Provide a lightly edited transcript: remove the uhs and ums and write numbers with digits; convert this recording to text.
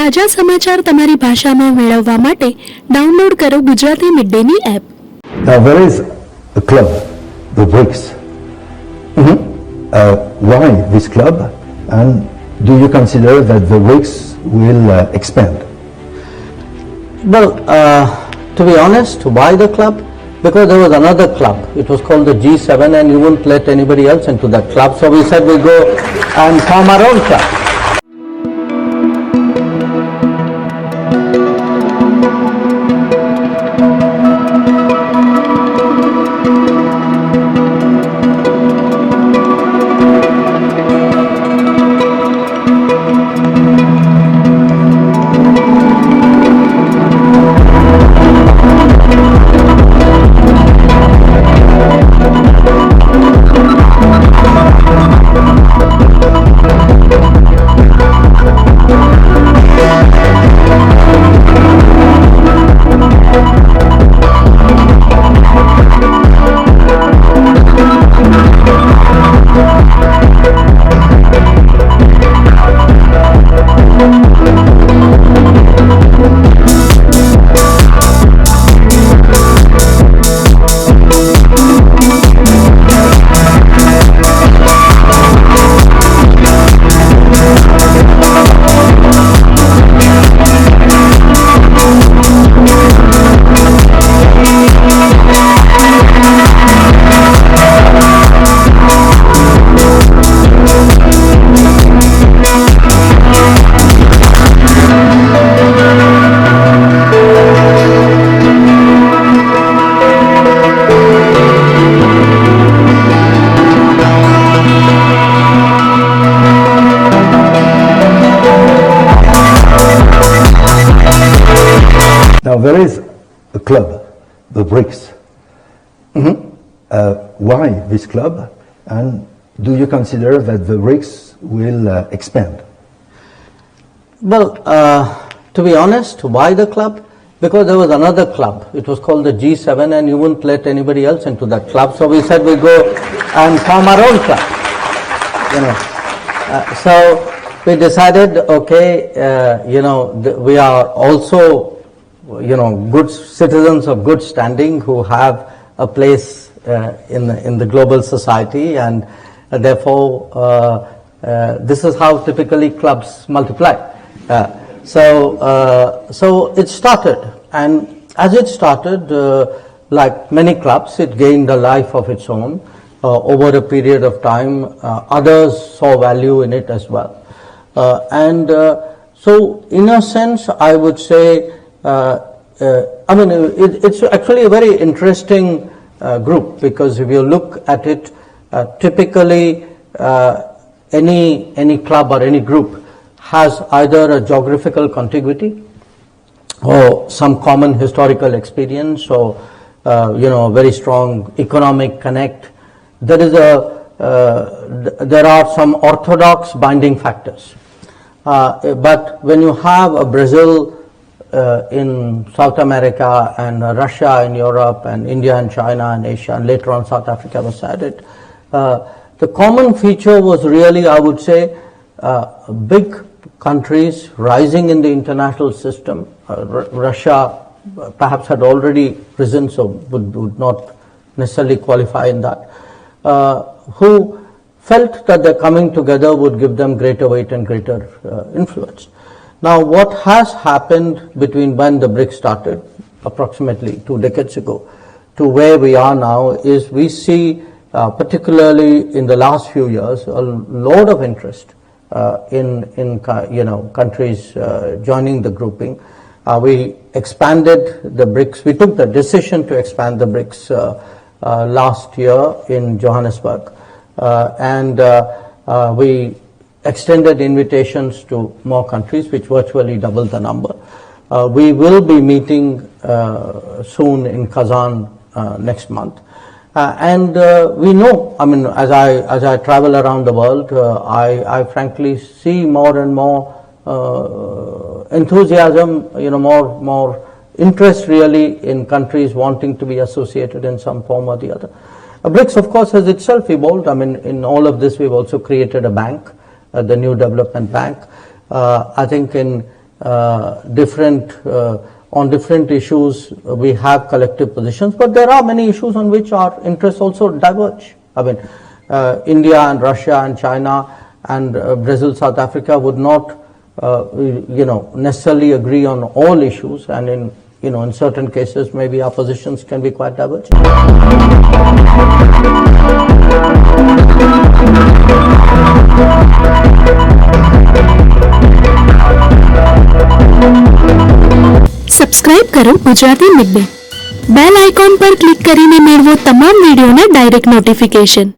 તાજા સમાચાર તમારી ભાષામાં મેળવવા માટે ડાઉનલોડ કરો Gujarati mid Danny app. Now there is a club, the Brics. Why this club, and do you consider that the Brics will expand? Well, to be honest, why the club? Because there was another club. It was called the G7, and you wouldn't let anybody else into that club. So we said we'll go and form our own club. Now there is a club, the Brics. Why this club, and do you consider that the Brics will expand? Well, to be honest, why the club? Because there was another club. It was called the G7, and you wouldn't let anybody else into that club. So we said we'll go and form our own club. So we decided, okay, we are also, good citizens of good standing who have a place in the global society, and therefore this is how typically clubs multiply. So it started, and as it started, like many clubs, it gained a life of its own over a period of time. Others saw value in it as well, and so in a sense I would say it's actually a very interesting group, because if you look at it, typically any club or any group has either a geographical contiguity or some common historical experience, or very strong economic connect. There are some orthodox binding factors, but when you have a Brazil in South America, and Russia in Europe, and India and China and Asia, and later on South Africa was added, the common feature was really, I would say, big countries rising in the international system. Russia perhaps had already risen, so would not necessarily qualify in that, who felt that their coming together would give them greater weight and greater influence. Now, what has happened between when the Brics started, approximately 2 decades ago, to where we are now, is we see, particularly in the last few years, a lot of interest in countries joining the grouping. We expanded the Brics. We took the decision to expand the Brics last year in Johannesburg, and we extended invitations to more countries, which virtually doubled the number. We will be meeting soon in Kazan next month. And we know, as I travel around the world, I frankly see more and more enthusiasm, more interest really in countries wanting to be associated in some form or the other. Brics, of course, has itself evolved. In all of this, we've also created a bank, the New Development Bank. I think in on different issues we have collective positions, but there are many issues on which our interests also diverge. I mean, India and Russia and China and Brazil, South Africa would not, necessarily agree on all issues, and in certain cases maybe our positions can be quite divergent. Subscribe કરો Gujarati midday. Bell icon પર click કરીને મેળવો તમામ વિડીયોના direct notification.